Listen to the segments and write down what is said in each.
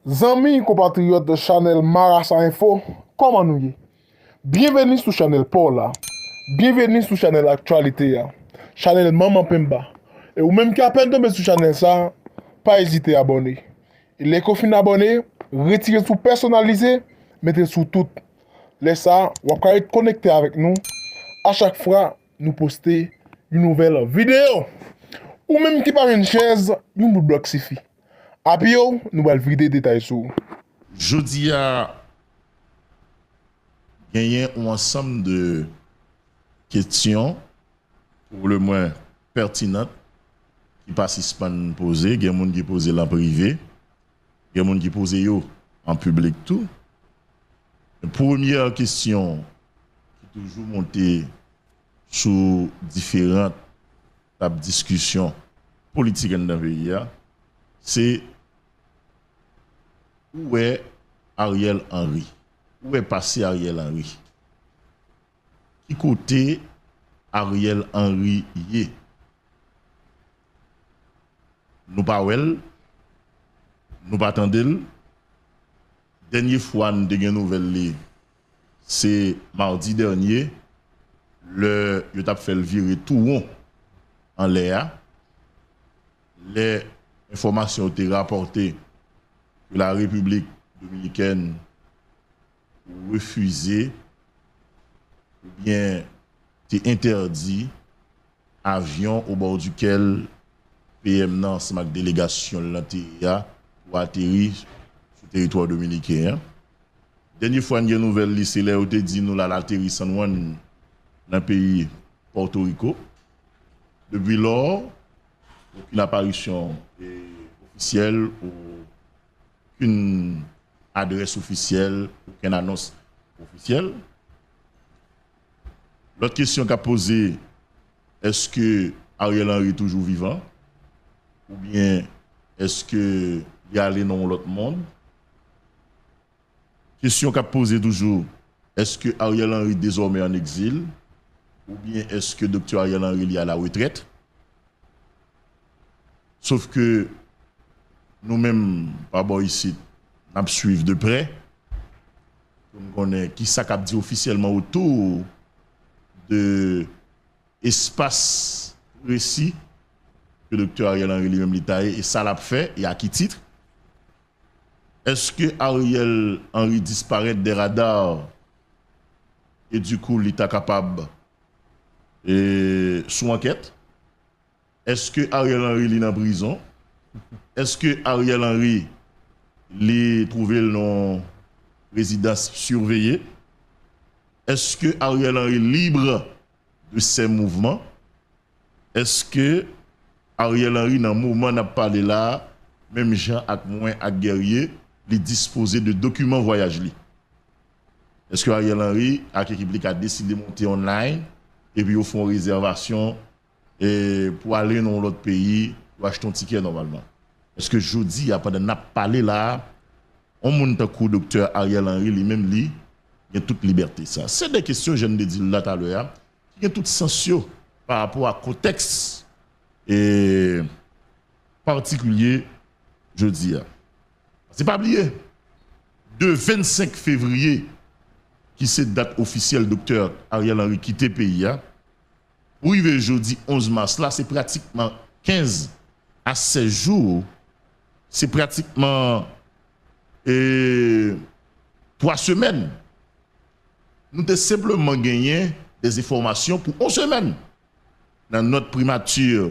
Zami compatriotes de Chanel Marassa Info, comment nous y? Bienvenue sur Chanel Paula. Bienvenue sur Chanel Actualité. Chanel Maman Pemba. Et ou même qui a peine tombé sur Chanel ça, pas hésiter à abonner. Et les cofins abonnés, retirez sous personnalisé, mettez sous tout. Laissez ça, vous pouvez être connecté avec nous. À chaque fois, nous poster une nouvelle vidéo. Ou même qui par une chaise, nous vous bloque suffit. Après, nous allons vider des détails sur. Jodi a gagné un ensemble de questions, pour le moins pertinentes, qui participent à nous poser. Il y a des gens qui posent en privé, il y a des gens qui posent en public tout. La première question qui est toujours montée sous différentes tables de discussion politiques dans le pays, c'est où est Ariel Henry? Où est passé Ariel Henry? Qui côté Ariel Henry y est? Nous pas wel, nous pas attendel. Dernière fois nous avons une nouvelle, c'est mardi dernier, yo t'a fait le virer tout rond en l'air. Les informations ont été rapportées que la République dominicaine refusé ou bien interdit avion au bord duquel PM nan c'est ma délégation l'antérieur ou atterri sur le territoire dominicain. Dernière fois une nouvelle c'est là où te dit nous là l'atterri San Juan dans le pays Porto Rico. Depuis lors, aucune apparition officielle ou une adresse officielle, aucune annonce officielle. L'autre question qu'a posée, est-ce que Ariel Henry est toujours vivant? Ou bien est-ce qu'il est allé dans l'autre monde? Question qu'a posée toujours, est-ce que Ariel Henry est désormais en exil? Ou bien est-ce que Dr Ariel Henry est à la retraite? Sauf que nous-mêmes, par rapport ici, nous suivons de près. On connaît qui ça qu'a dit officiellement autour de espace précis que le docteur Ariel Henry lui-même l'a et ça l'a fait et à qui titre? Est-ce que Ariel Henry disparaît des radars et du coup il est capable sous enquête? Est-ce que Ariel Henry est en prison? Est-ce que Ariel Henry l'a trouvé dans résidence surveillée? Est-ce que Ariel Henry est libre de ses mouvements? Est-ce que Ariel Henry, dans le moment où on a parlé là, même Jean avec moins à guerrier, il disposait de documents voyage? Est-ce que Ariel Henry, avec l'équipe, a décidé de monter online et puis ils font réservation et pour aller dans l'autre pays ou acheter un ticket normalement? Est-ce que jeudi, après de n'a parlé là, on monte un coup docteur Ariel Henry lui-même il y a toute liberté ça. C'est des questions que je viens de dire là tout à l'heure, qui ont tout sens par rapport à contexte et particulier jeudi. C'est pas oublié. De 25 février qui c'est date officielle docteur Ariel Henry quitter le pays. Pour arriver jeudi 11 mars là, c'est pratiquement 15 à 16 jours. C'est pratiquement 3 semaines. Nous avons simplement gagné des informations pour 1 semaine. Dans notre primature,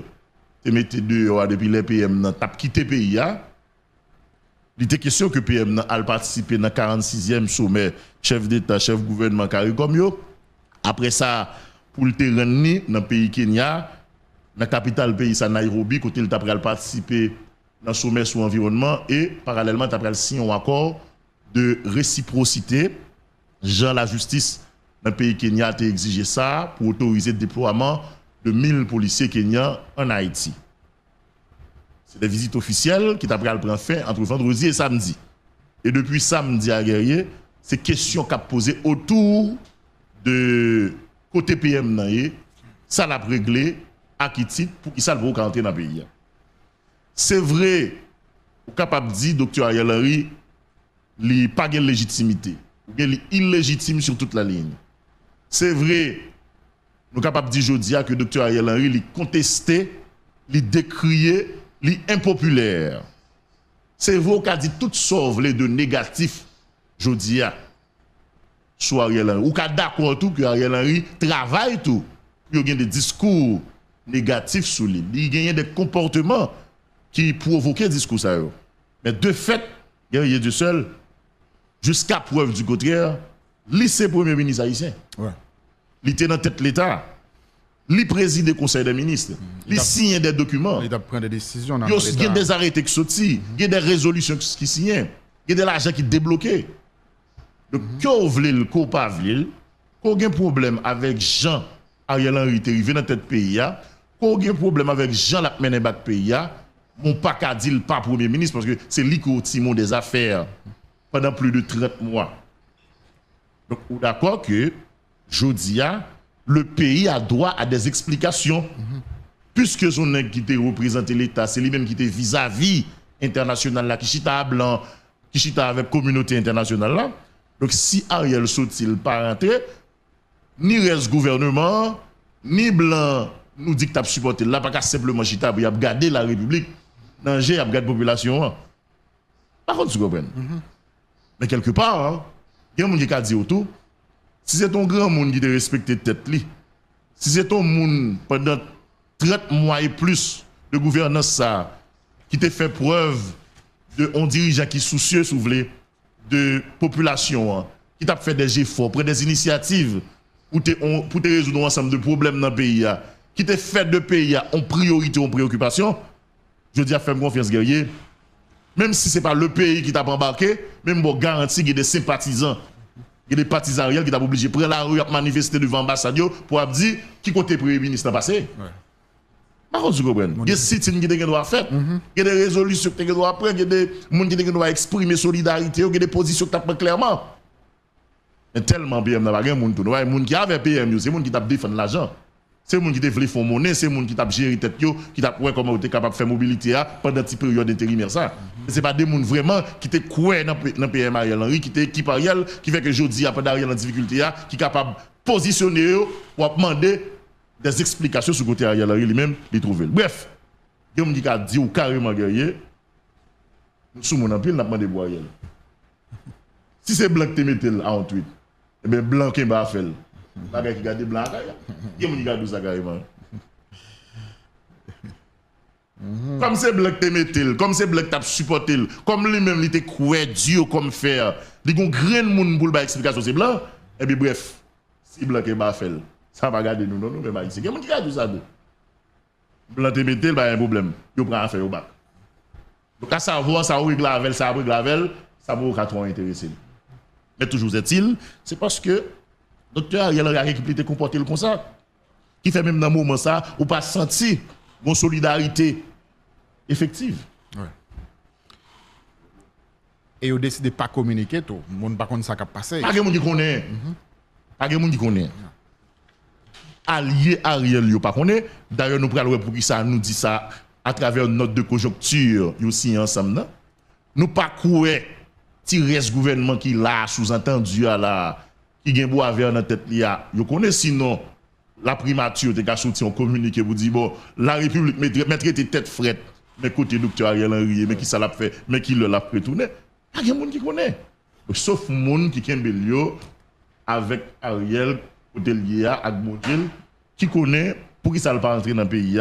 nous mettez depuis les PM dans tap quitté pays. Il était question que PM a participé dans le 46e sommet chef d'État, chef gouvernement CARICOM. Après ça, pour le terrain dans le pays Kenya, dans la capitale pays, Nairobi, côté il a participé dans le sommet sur l'environnement et parallèlement, il a signé un accord de réciprocité. Jean la justice dans le pays Kenya a exigé ça pour autoriser le déploiement de 1000 policiers kenyans en Haïti. C'est des visites officielles qui t'apprennent prendre fin entre vendredi et samedi. Et depuis samedi à guerrier, c'est question qu'a posé autour de côté PM ça l'a réglé à qui titre pour qu'il ça le entrer dans le pays. C'est vrai, on est capable de dire Dr Ariel Henry il pas de légitimité, ou bien il est illégitime sur toute la ligne. C'est vrai, nous sommes capables de dire aujourd'hui que le Dr Ariel Henry il contesté, il décrié, il impopulaire. C'est vous qui a dit tout sauve les de négatifs aujourd'hui sur Ariel Henry. Ou qui d'accord tout que Ariel Henry travaille tout. Il y a des discours négatifs sur lui. Il y a des comportements qui provoquent des discours ça. Mais de fait, il y a du seul, jusqu'à preuve du contraire, lycée premier ministre haïtien. Ouais. Il était dans tête de l'État. Il préside le conseil des ministres. Il signe des documents. Il prend des décisions. Il y a des arrêtés qui sortent. Il y a des résolutions qui signent. Il y a de l'argent qui est débloqué. Donc, quand vous voulez le coupable, quand vous avez un problème avec Jean Ariel Henry qui est arrivé dans tête pays, quand vous avez un problème avec Jean la mené bac pays, mon pas qu'à dire pas premier ministre parce que c'est lui qui a timon des affaires pendant plus de 30 mois. Donc, vous d'accord que Jodia, le pays a droit à des explications. Puisque son qui était représenté l'État, c'est lui-même qui était vis-à-vis international là, qui chita à blanc, qui chita avec communauté internationale là. Donc si Ariel saute-il pas rentrer, ni reste gouvernement, ni blanc nous dit que t'as supporté là, pas simplement chita pour garder la République, danger, garder la population. Par contre, tu comprends. Mais quelque part, il y a un monde qui a dit autour, si c'est ton grand monde qui te respecte tête li, si c'est ton monde pendant 30 mois et plus de gouvernance ça, qui te fait preuve de un dirigeant qui est soucieux, si vous voulez, de population, qui t'a fait des efforts, prendre des initiatives pour te résoudre un ensemble de problèmes dans le pays, qui te fait de pays en priorité, en préoccupation, je dis à faire confiance guerrier, même si ce n'est pas le pays qui t'a embarqué, même pour garantir qu'il y a des sympathisants, il y a des partisans réels qui t'a obligé de prendre la rue à manifester devant l'ambassade pour dire qui côté premier ministre n'a passé. Par contre, tu comprends. Il y a des sit-ins qui doivent faire, il y a des résolutions qui doivent prendre, il y a des gens qui doivent exprimer solidarité, il y a des positions qui doivent clairement. Mais tellement PM n'a pas de monde, il y a des gens qui avaient PM, c'est des gens qui doivent défendre l'argent. C'est les gens qui veulent faire monnaie, c'est les gens qui doivent gérer tête, qui doivent voir comment ils sont capables de faire mobilité pendant une période intérimaire. Ce n'est pas des gens vraiment qui te croient dans le PM Ariel Henry, qui t'équipe Ariel, qui fait que aujourd'hui, après Ariel en difficulté, qui est capable de positionner pour demander des explications sur le côté Ariel Henry lui-même, les trouver. Bref, il y a des gens qui disent carrément guerrier, nous sommes en pile, nous avons demandé pour Ariel. Si c'est blanc que tu mets en tweet, eh bien blanc qui va faire. Bagay qui garde blanc, il y a des gens qui gardent ça carrément. Comme c'est blanc que tu mets, comme c'est blanc que tu supportes, comme lui-même il était coué Dieu comme faire, il y a un grand monde pour l'explication c'est blanc, et puis bref, si blanc qui va faire. Ça va garder nous, non, mais ici. Il y a des gens qui gardent ça. Blanc te mette, il y a un problème. Il prend affaire au bac. Donc, à savoir, ça ouvre Glavel, ça va trop intéresser. Mais toujours est-il, c'est parce que docteur Ariel Henry a été comporté comme ça, qui fait même dans le moment ça, ou pas senti une solidarité effective. Ouais. Et vous décidez de ne pas communiquer, tout. Le monde ne sait pas ce qui Pas de monde qui connaît. Pas de monde qui connaît. Allié Ariel, yo pas connaît. D'ailleurs, nous prenons pour qui ça nous dit ça à travers une note de conjoncture, aussi ensemble. Nous pas courir, tirer ce gouvernement qui l'a sous-entendu à la qui gagne bois avec dans tête là. Yo connaît sinon la primature de sorti en communiqué pour dire bon, la République mettrait tête frette, mais côté docteur Ariel Henry, mais qui ça l'a fait, mais qui l'a retourné. Pas de monde qui connaît. Sauf monde qui kembe yo avec Ariel côté lié à Modèle qui connaît pour qui ça ne pas entrer dans le pays,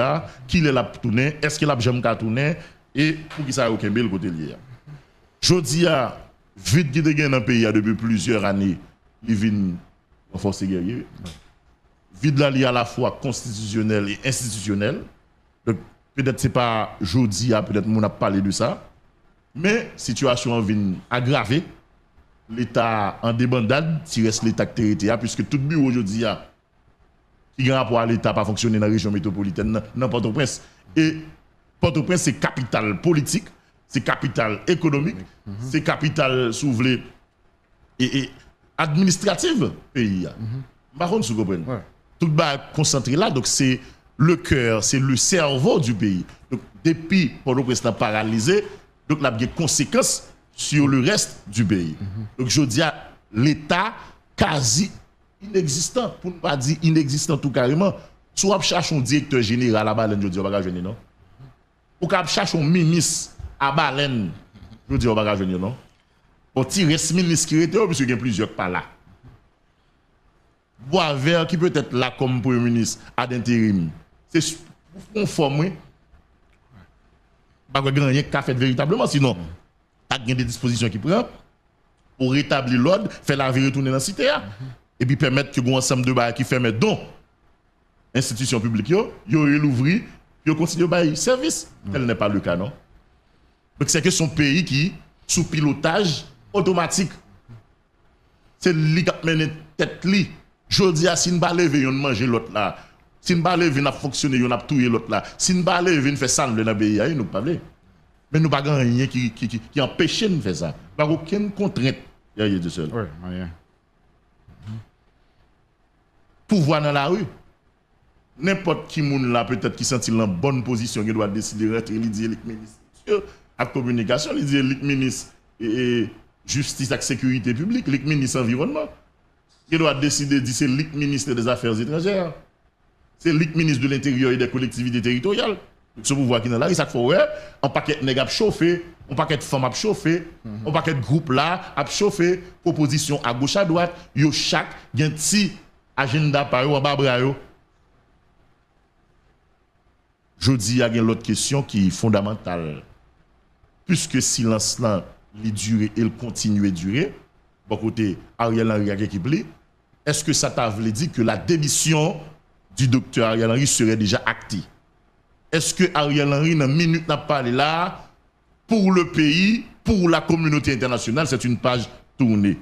qui l'a tourné, est-ce qu'il a jamais tourné et pour qui ça a aucun bel côté lié. Je dis à vite qui est dans le pays depuis plusieurs années, il vient renforcer guerrier. Vide là lié à la fois constitutionnel et institutionnel. Donc peut-être c'est pas jeudi, peut-être on a parlé de ça, mais situation vient aggravée. L'État en débandade, si reste l'État qui puisque tout bureau aujourd'hui qui a rapport à l'État pas fonctionner dans la région métropolitaine, dans Port-au-Prince. Et Port-au-Prince, c'est capitale politique, c'est capitale économique, c'est capitale, si vous voulez, et administrative pays. Par contre, vous comprenez. Tout va concentré là, donc c'est le cœur, c'est le cerveau du pays. Donc depuis Port-au-Prince paralysé, donc il y a des conséquences sur le reste du pays. Donc je dis à l'État quasi inexistant, pour ne pas dire inexistant tout carrément. Si on cherche un directeur général à Baleine, je dis on va pas venir, non? Ou qu'on cherche un ministre à Baleine, je dis on va pas venir, non? On tire ce ministre qui était, parce qu'il y a plusieurs pas là. Boisvert qui peut être là comme premier ministre à d'intérim. C'est conforme. Pas grand rien qu'a fait véritablement, sinon, il y a des dispositions qui prend pour rétablir l'ordre, faire la vie retourner dans la cité, et puis permettre que un ensemble de bails qui ferment dont institutions publiques, yo l'ouvrir, yo continue à bailler service. Tel n'est pas le cas, non? Donc c'est que son pays qui, sous pilotage automatique, c'est lui qui a mené tête li. Je dis à si nous ne lever, on mange l'autre là. Si nous ne lever, on a fonctionné, on a tué l'autre là. Si nous ne lever, on fait ça dans le pays, nous pas parler. Mais nous n'avons rien qui empêche de faire ça. Pas aucune contrainte. Il y a de seul. Oui, rien. Pouvoir dans la rue. N'importe qui moun là peut-être qui sentit en bonne position, qui doit décider de rentrer, il dit le ministre à communication, il dit le ministre et justice et sécurité publique, le ministre environnement. Il doit décider de dire c'est le ministre des Affaires étrangères. C'est le ministre de l'Intérieur et des collectivités territoriales. Ce pouvoir qui est dans la rue, ça fait ouais, un paquet de nègres a chauffé, un paquet de femmes a chauffé, un paquet de groupes là a chauffé, opposition à gauche à droite, yo chaque gen petit agenda par yo en bas bras yo. Je dis il y a une autre question qui est fondamentale. Puisque silence là, il dure et il continue à durer, bon côté Ariel Henry a équipe li, est-ce que ça t'a voulu dire que la démission du docteur Ariel Henry serait déjà actée? Est-ce que Ariel Henry, dans une minute, n'a parlé là, pour le pays, pour la communauté internationale, c'est une page tournée?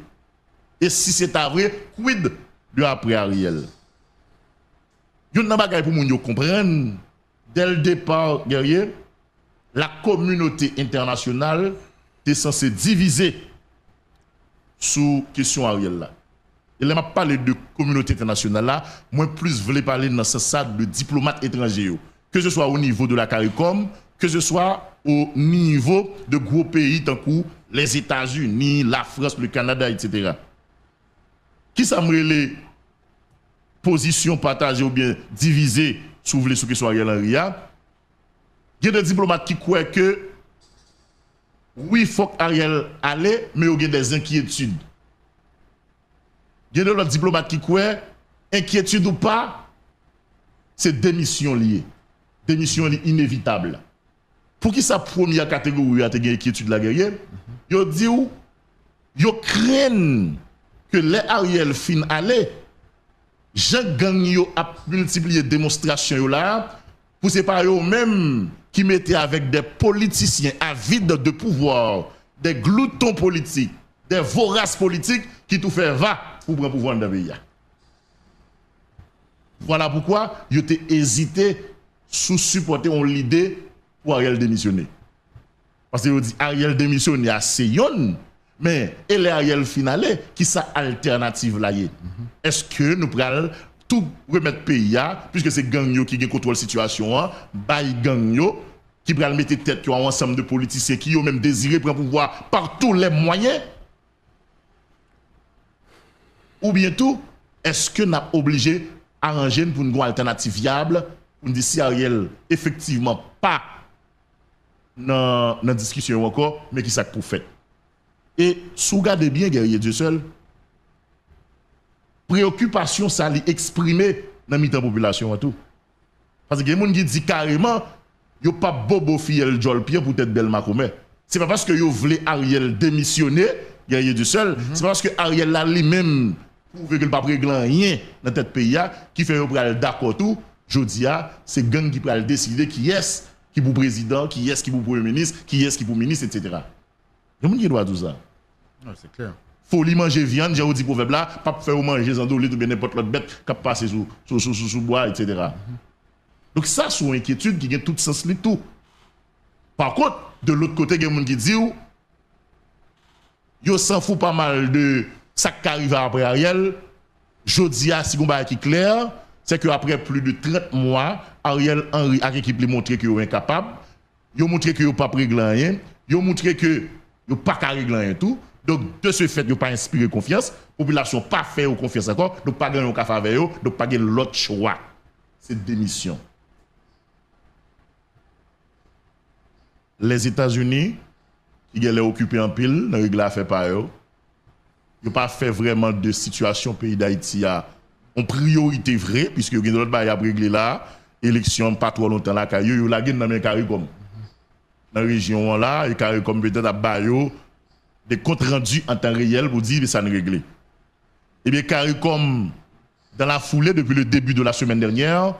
Et si c'est vrai, quid de après Ariel? Il y a un bagage pour nous comprendre, dès le départ, guerrier, la communauté internationale est censée diviser sous question Ariel là. Et là, je parle de communauté internationale là, moi plus voulais parler dans ce sens de diplomates étrangers. Que ce soit au niveau de la CARICOM, que ce soit au niveau de gros pays tant que les États-Unis, la France, le Canada, etc. Qui s'aimerait les positions partagées ou bien divisées sous les question Ariel Henry? Il y a des diplomates qui croient que oui, il faut qu'Ariel aille, mais il y a des inquiétudes. Il y a des diplomates qui croient inquiétude ou pas, c'est démission liée. Démission inévitable. Pour qui sa première catégorie a été inquiétude la guerrière, yo dit ou yo craignent que les Ariel fin aller, Jean gang yo a multiplié démonstration là pour c'est pas eux même qui mettaient avec des politiciens avides de pouvoir, des gloutons politiques, des voraces politiques qui tout fait va pour prendre pouvoir dans le pays. Voilà pourquoi yo t'ai hésité sous supporter l'idée pour Ariel démissionner. Parce que vous dit Ariel démissionner à Seyon, mais et Ariel finale, qui sa alternative là y est. Est-ce que nous prenons tout remettre pays puisque c'est gang qui contrôle la situation, bay gang qui pral mettre tête à un ensemble de politiciens qui ont même désiré prendre pouvoir par tous les moyens? Ou bien tout, est-ce que nous sommes obligés d'arranger pour une alternative viable? On dit si Ariel effectivement pas dans la discussion encore, mais qui ça pour fait. Et si vous regardez bien, guerrier Dieu seul, préoccupation ça li exprimée dans la population tout. Parce que les gens qui disent carrément, yo pas bobo fiel jol pied pour être belle macomé. C'est pas parce que yo voulez Ariel démissionner, guerrier Dieu seul, c'est parce que Ariel là lui-même prouve qu'il pas régler rien dans tête pays qui fait yo d'accord tout. Jodia, c'est gang qui peut décider qui est qui pour président, qui est qui pour premier ministre, qui est qui pour ministre, etc. Le monde qui doit tout ça. Non, c'est clair. Faut lui manger viande, j'ai dit proverbe là, pas faire manger zandolé ou bien n'importe l'autre bête qui passe sous bois, etc. Donc ça, c'est une inquiétude qui a tout sens li tout. Par contre, de l'autre côté, il y a des gens qui disent yo s'en fout pas mal de ça qui arrive après Ariel. Jodia, si on qui clair, c'est qu'après plus de 30 mois, Ariel Henry a équipe montré qu'il est incapable. Il a montré qu'il n'a pas régler rien. Il a montré que yo pas qu'à régler rien tout. Donc, de ce fait, yo pas inspiré confiance. Population pas fait confiance encore. Donc, pas gagné au café avec eux. Donc, pas gagné l'autre choix. C'est démission. Les États-Unis, qui ont occupé en pile, dans règle à faire par eux, ils n'ont pas fait vraiment de situation pays d'Haïti en priorité vraie, puisque il y a d'autres choses à régler là, élection pas trop longtemps là, il y a la guerre dans les CARICOM. Dans la région là, et CARICOM peut-être à Bayo, des comptes rendus en temps réel pour dire que ça n'est réglé. Et bien, CARICOM, dans la foulée, depuis le début de la semaine dernière,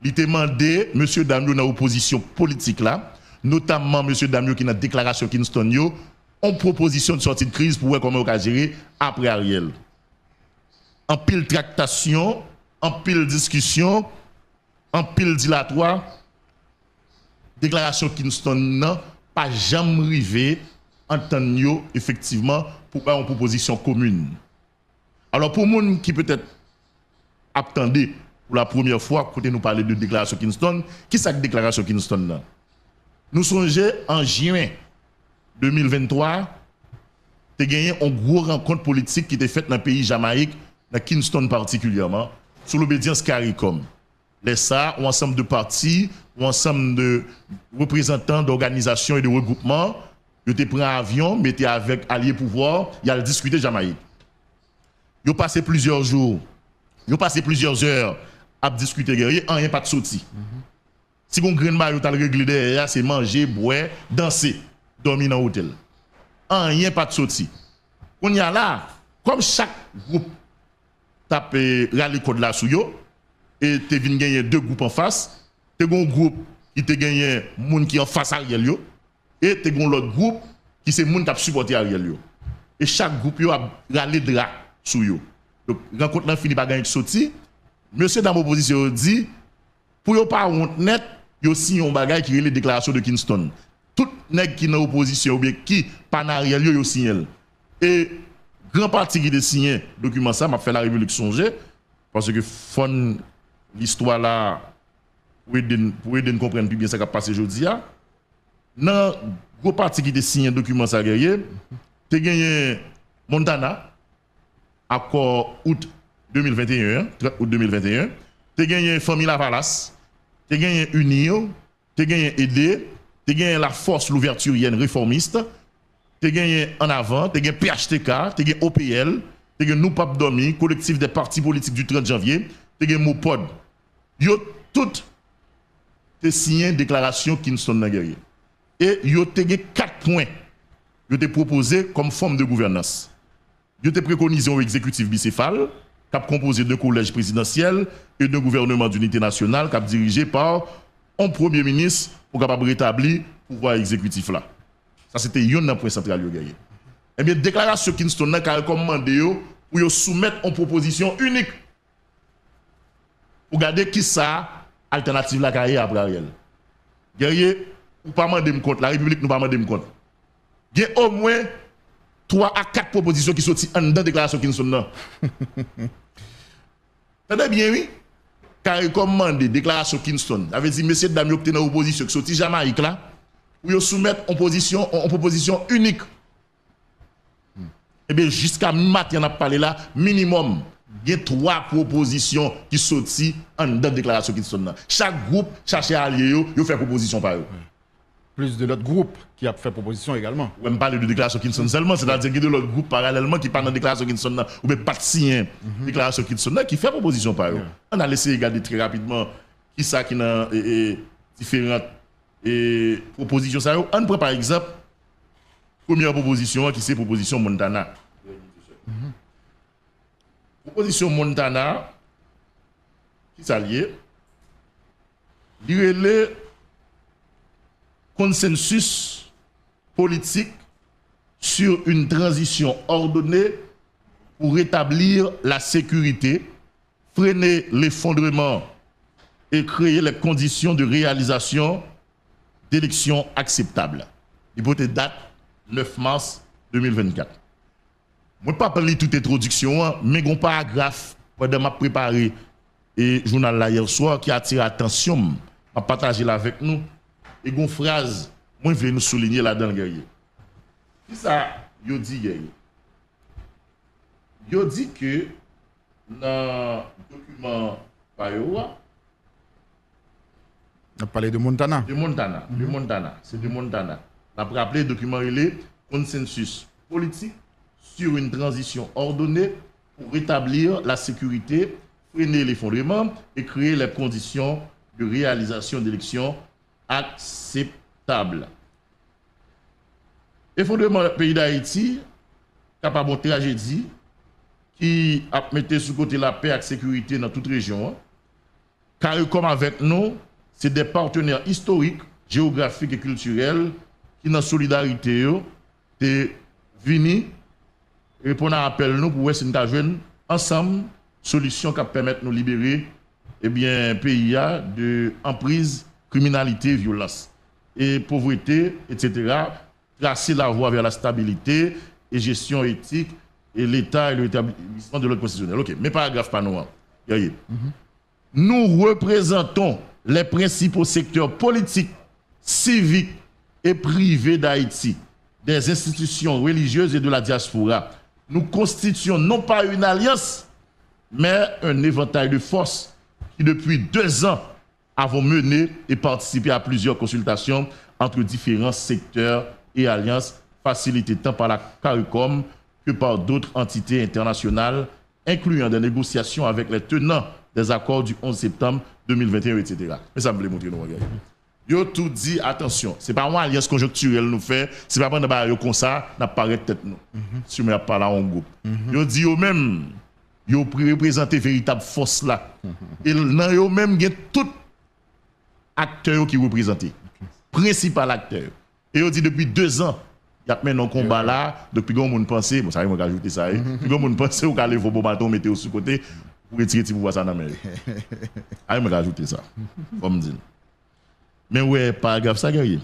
il a demandé M. Damio dans l'opposition politique là, notamment M. Damio qui dans la déclaration Kingston yo, en proposition de sortie de crise pour voir comment on va gérer après Ariel. En pile tractation, en pile discussion, en pile dilatoire, déclaration Kingston n'a pas jamais arrivé entendre effectivement pour faire une proposition commune. Alors pour les gens qui peut-être attendaient pour la première fois, quand nous parler de déclaration Kingston, qui est cette déclaration Kingston là? Nous songeons en juin 2023, tu as gagné une grosse rencontre politique qui était faite dans le pays Jamaïque, dans Kingston particulièrement, sous l'obédience CARICOM. Les ça, un ensemble de partis, un ensemble de représentants d'organisations et de regroupements, ils ont pris un avion, mettaient avec alliés pouvoir, ils ont discuté Jamaïque. Ils ont passé plusieurs jours, ils ont passé plusieurs heures à discuter guerrier, rien pas de sorti. Si on grain maillot t'as réglé derrière, c'est manger, boire, danser, dormir dans l'hôtel. Rien pas de sorti. On y a là, comme chaque groupe tape rallye code là sous yo, et tu viens gagner deux groupes en face, tu as un groupe qui te gagné moun qui en face Ariel yo, et tu as l'autre groupe qui c'est moun qui a supporté Ariel yo. Et chaque groupe yo a rallye drap sous yo. Donc rencontre là fini par gagner sorti. Monsieur dans l'opposition dit pour yo pas honte net, yo signé un bagage qui est les déclarations de Kingston. Tout nèg qui dans opposition ou bien qui pas dans Ariel yo signé. Et grand parti qui a signé document ça m'a fait la République songer parce que fon l'histoire là pour aider nous comprendre plus bien ça qui a passé aujourd'hui là. Dans gros parti qui a signé document ça guerrier, tu gagné Montana accord août 2021, 30 août 2021, tu gagné Famille Lavalas, tu gagné Unio, tu gagné ED, tu gagné la force l'ouverturienne réformiste, tu gagné En Avant, tu gagné PHTK, tu gagné OPL, tu gagné Nous Pape Domi, collectif des partis politiques du 30 janvier, tu gagné Mopod. Yo toutes te signé déclaration Kingston Naguerrier. Et yo te gagné 4 points. Yo te proposé comme forme de gouvernance. Yo te préconisé un exécutif bicéphale, qui composé d'un collège présidentiel et d'un gouvernement d'unité nationale, qui dirigé par un premier ministre pour capable rétablir le pouvoir exécutif là. Ça, c'était un point central. Eh bien, déclaration Kingston a recommandé pour soumettre une proposition unique pour garder qui ça, alternative la carrière après Ariel. Guerrier, ou pas demander compte, la République nous pas demander compte. Il y a au moins 3 à 4 propositions qui sont en dedans déclaration Kingston. Tenez bien, oui. Car il commande déclaration Kingston. Avait dit, monsieur Damio, qui est dans l'opposition, qui sorti Jamaïque là, pour soumettre en proposition unique. Eh bien, jusqu'à matin, on a parlé là, minimum, il y a 3 propositions qui sortent en dedans déclaration Kingston. Chaque groupe cherche à allier, il fait proposition par eux. Plus de l'autre groupe qui a fait proposition également. On ne parle de déclaration Kingston seulement, c'est-à-dire qu'il y a de l'autre groupe parallèlement qui parle de déclaration Kingston ou bien pas de signer déclaration Kingston qui fait proposition par eux. On a laissé regarder très rapidement qui ça qui a différentes propositions. On prend par exemple première proposition qui c'est proposition Montana. Proposition Montana qui s'allie, il relève consensus politique sur une transition ordonnée pour rétablir la sécurité, freiner l'effondrement et créer les conditions de réalisation d'élections acceptables. L'hypothèse date 9 mars 2024. Je ne vais pas parler de toute introduction, mais un paragraphe pendant ma préparé et journal là hier soir qui attire l'attention, à partager là avec nous. Et une phrase, moi je vais nous souligner là-dedans, guerrier. Qui ça, yo dit hier? Yo dit que dans le document Payoa, On a parlé de Montana. de Montana, de Montana, c'est de Montana. On a rappelé le document relais consensus politique sur une transition ordonnée pour rétablir la sécurité, freiner l'effondrement et créer les conditions de réalisation d'élections acceptables. Effondrement du pays d'Haïti, capable de tragédie qui a mis sous côté la paix et la sécurité dans toute région. Car comme avec nous, c'est des partenaires historiques, géographiques et culturels qui, dans la solidarité, sont venus répondre à l'appel nous pour essayer de jouer ensemble solutions qui permettent de nous libérer le pays de emprise, criminalité, violence et pauvreté, etc. Tracer la voie vers la stabilité et gestion éthique et l'État et l'établissement de l'ordre constitutionnel. Ok, mais paragraphe pas noir. Nous représentons les principaux secteurs politiques, civiques et privés d'Haïti, des institutions religieuses et de la diaspora. Nous constituons non pas une alliance, mais un éventail de forces qui, depuis 2 ans, avons mené et participé à plusieurs consultations entre différents secteurs et alliances, facilitées tant par la CARICOM que par d'autres entités internationales, incluant des négociations avec les tenants des accords du 11 septembre 2021, etc. Mais ça me voulait montrer, nous, regarde. Yo tout dit, attention, c'est pas une alliance conjoncturelle nous fait, c'est pas prendre des comme ça, n'a pas tête nous. Si on pas là en groupe. Yo dit yo même, yo représenter véritable force là. Et dans yo même il y a tout acteur qui représente. Principal acteur. Et yo dit depuis 2 ans, il y a maintenant un combat là, depuis qu'on monde pensé, bon ça va ajouter ça, depuis qu'on monde pensé ou aller vos bâton mettre au sous côté pour retirer petit pouvoir ça dans mer. Allez me rajouter ça. Faut me dire. Mais ouais, paragraphe ça guerrier.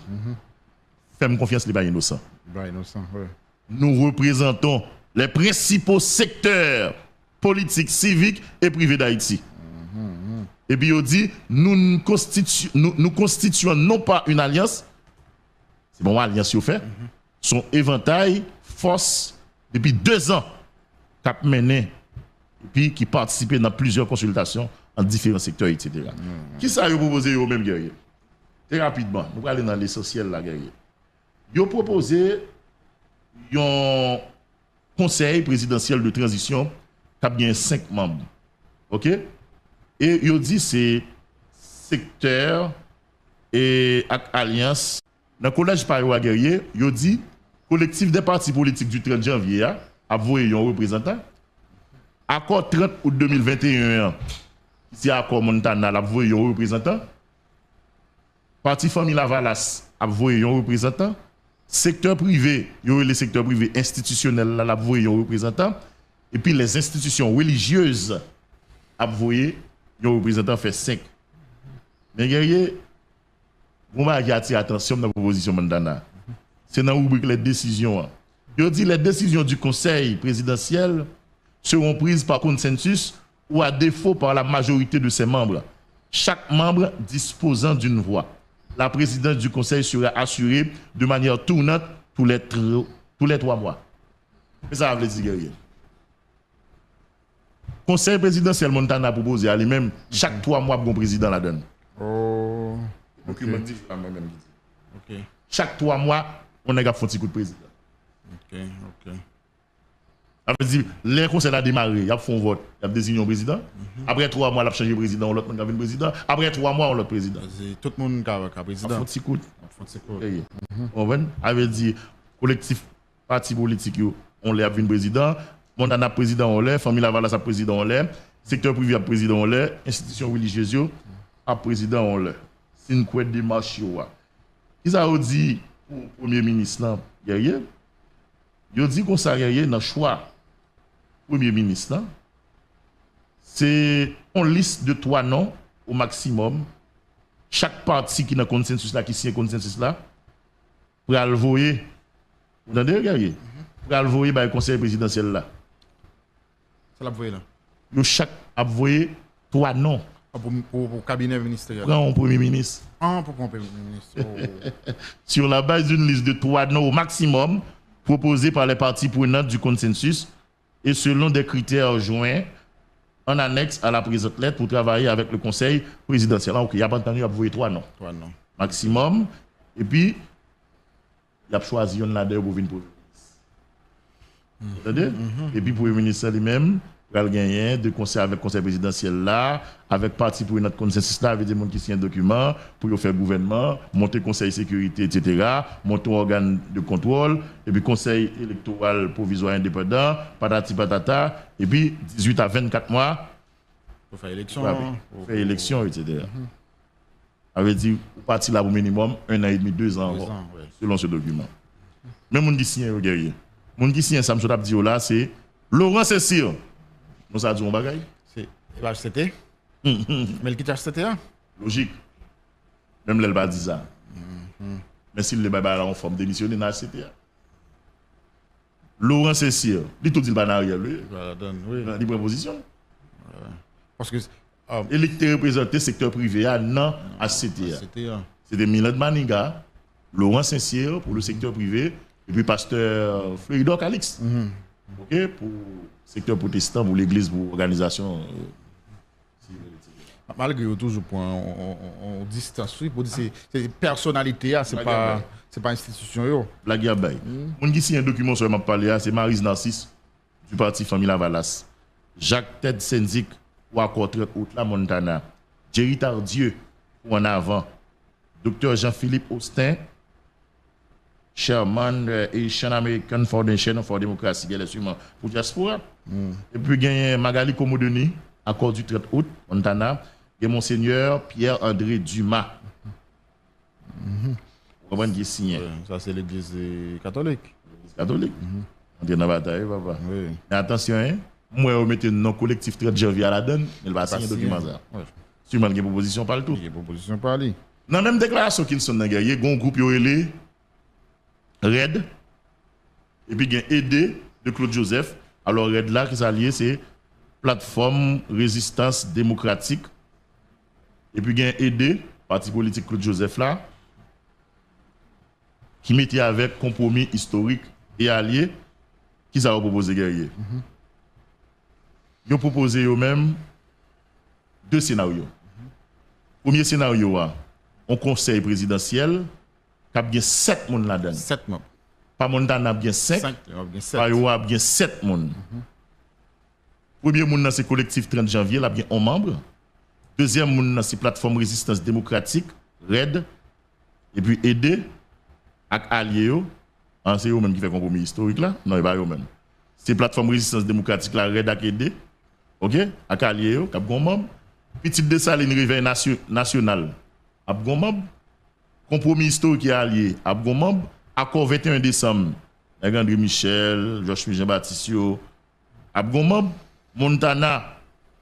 Fais-moi confiance, les pas innocents. Bah, innocent, ouais. Nous représentons les principaux secteurs politiques, civiques et privés d'Haïti. Et puis on dit, nous constituons non pas une alliance, c'est bon, alliance vous fait, son éventail, force, depuis 2 ans, qui mené, et puis qui participait dans plusieurs consultations en différents secteurs, etc. Qui ça a proposé au même guerrier? Très rapidement, nous allons aller dans l'essentiel la guerrier. Ils ont proposé un conseil présidentiel de transition qui a bien 5 membres. OK? Et ils ont dit c'est secteur et alliance. Dans le collège Payoa guerrier, ils ont dit collectif des partis politiques du 30 janvier a voté un représentant. Accord 30 août 2021, ici accord Montana a voté un représentant. Parti Famille Lavalas a voté un représentant. Secteur privé, les secteurs privés institutionnels a voté un représentant. Et puis les institutions religieuses a voté un représentant fait 5. Mais guerrier, on va attirer attention dans la proposition Mandana. C'est dans la rubrique les décisions. Il dit les décisions du Conseil présidentiel seront prises par consensus ou à défaut par la majorité de ses membres. Chaque membre disposant d'une voix. La présidence du Conseil sera assurée de manière tournante tous les 3 mois. Mais ça veut dire guerrier. Conseil présidentiel Montana a proposé à lui-même chaque 3 mois pour un président la donne. Oh. Ok. Ok. Chaque 3 mois, on a un petit coup de président. Ok. Ça veut dire, les conseils a démarré, il y a fait un vote, il y a désigné un président. Après 3 mois, il a changé de président, l'autre a un président. Après 3 mois, on a président. Tout le monde a un président. Un petit coup. On veut dire, collectif, parti politique, on l'a vu un président. Montana président, on l'a. Famille Lavalas a président, on l'a. Secteur privé a président, on l'a. Institution religieuse, a président, on l'a. C'est une couette de marche. Ils ont dit pour le Premier ministre, guerrier, ils ont dit qu'on s'arrête dans le choix Premier ministre. C'est une liste de 3 noms au maximum. Chaque parti qui est dans le consensus là, qui signe le consensus là, pour le voyer. Vous entendez, guerrier? Pour le voyer par le conseil présidentiel là. Ça l'a voyé là. Chaque a voyé 3 noms. Pour le cabinet ministériel. Prends un premier ministre. Ah, pour un premier ministre. Oh. Sur la base d'une liste de 3 noms au maximum, proposés par les parties prenantes du consensus et selon des critères joints en annexe à la présente lettre pour travailler avec le conseil présidentiel. Ok, il n'y a pas entendu, il y a envoyé 3 noms. 3 noms. Maximum. Et puis, il a choisi un là pour venir pour le ministre. Et puis, pour le ministre lui-même, il a gagné de conseil avec le conseil présidentiel là, avec parti pour notre consensus là, avec des gens qui signent un document pour faire gouvernement, monter conseil sécurité, etc., monter organe de contrôle, et puis conseil électoral provisoire indépendant, patati patata, et puis 18 à 24 mois Pour faire élection. pour faire élection, etc. Avait dit, parti là au minimum 1 an et demi, 2 ans, Ouais. selon ce document. Même mon qui signe au guerrier. Mon qui signe, ça me a dit là, c'est Laurent Cécile. Nous ça dit un bagage. C'est HCT. Mais le qui HCT hein? Logique. Même l'elle va dire ça. Mais s'il le bail en forme démissionner dans HCT. Laurent Cécile, il tout dit le banariel lui. Oui. Il prend position. Parce que Et il était représenté secteur privé non HCT. C'était Milan Maninga, Laurent Saint-Cyr pour le secteur privé, et puis pasteur Fleuridor Calix. OK, pour le secteur protestant, pour l'église, pour l'organisation. Malgré toujours pour on distance, pour dire c'est personnalité, c'est pas institution yo. Blague à bail. Mon qui signe un document sur m'a parlé, c'est Maryse Narcisse du parti Famille Lavalas. Jacques Ted Senzik ou accord 30 août la Montana. Jerry Tardieu ou en avant. Dr Jean-Philippe Austin, chairman Asian American Foundation for Democracy, bien sûrement pour diaspora. Et puis il y a Magali Komodeni, accord du 30 août, Montana. Et Monseigneur Pierre-André Dumas. Vous comprenez qui signe? Ça, c'est l'église catholique. L'église catholique. On est dans la bataille, papa. Oui. Mais attention, hein, moi, je mets un collectif 30 janvier à la donne, il va signer un document. Si vous avez une proposition, pas le tout. Il y a une proposition par lui. Dans la même déclaration qu'ils sont dans la guerre, il y a un groupe qui est RED, et puis il y a aidé de Claude Joseph. Alors, RED là, qui s'allie, c'est Plateforme Résistance Démocratique. Et puis, il y a aidé, parti politique Claude Joseph là, qui mettait avec compromis historique et allié, qui a proposé guerrier. Ils ont proposé eux-mêmes 2 scénarios. Premier scénario, un conseil présidentiel qui a bien 7 personnes là-dedans. 7 membres. Pas Montana bien 5, pas Yoa bien 7 personnes. Premier monde c'est collectif 30 janvier, là bien 11 membres. Deuxième monde c'est plateforme résistance démocratique, RED, et puis aider avec alliés, c'est eux même qui fait compromis historique là, non, pas eux même. C'est plateforme résistance démocratique là, RED avec aider, OK, avec alliés, cap gon membre. Petite Dessaline réveil national, ap gon membre. Compromis historique qui est allié, ap gon membre. Accord 21 décembre, avec André Michel, Georges Jean-Baptiste, ap gon membre. Montana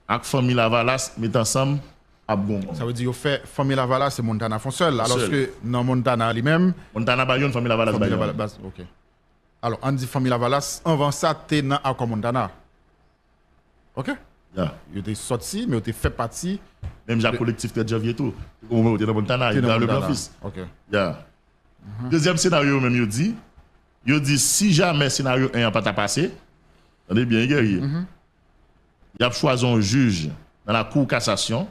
avec famille Lavalas met ensemble à bon. Ça veut dire que fait famille Lavalas c'est Montana font seul alors que non Montana lui-même Montana Bayon famille Lavalas Bayon. OK. Alors on dit famille Lavalas avant ça t'es dans accord Montana. OK? Yeah. Il était sorti mais il était fait partie même j'ai collectif 3 janvier tout. On était dans Montana, il dans le Blanc-Fils. OK. Yeah. Deuxième scénario même il dit si jamais scénario 1 n'a pas passé, attendez bien guerrier. Il a choisi un juge dans la Cour cassation.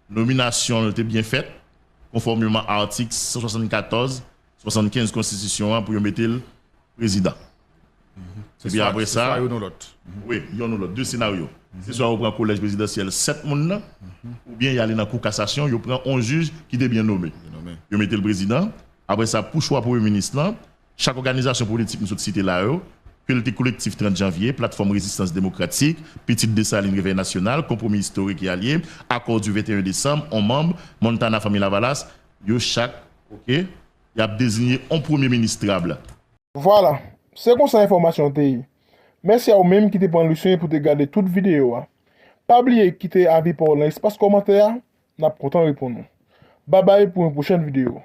Nomination était bien faite, conformément à l'article 174, 75 Constitution pour mettre le président. Et puis après ça, oui, il y a deux scénarios. C'est soit on prend le collège présidentiel 7 personnes, ou bien il y a dans la Cour cassation, il prend un juge qui est bien nommé. Il met le président. Après ça, pour choix pour le ministre, chaque organisation politique nous cité là, que le collectif 30 janvier, plateforme résistance démocratique, Petite Dessaline Réveil national, compromis historique et allié, accord du 21 décembre, en membre, Montana Famille Lavalas, yo chaque, OK, il a désigné un premier ministrable. Voilà, c'est comme ça l'information TI. Merci à vous-même qui te prend le soin pour te regarder toute vidéo. Pas oublier de quitter avis pour l'espace commentaire, n'a pas content répondre. Bye bye pour une prochaine vidéo.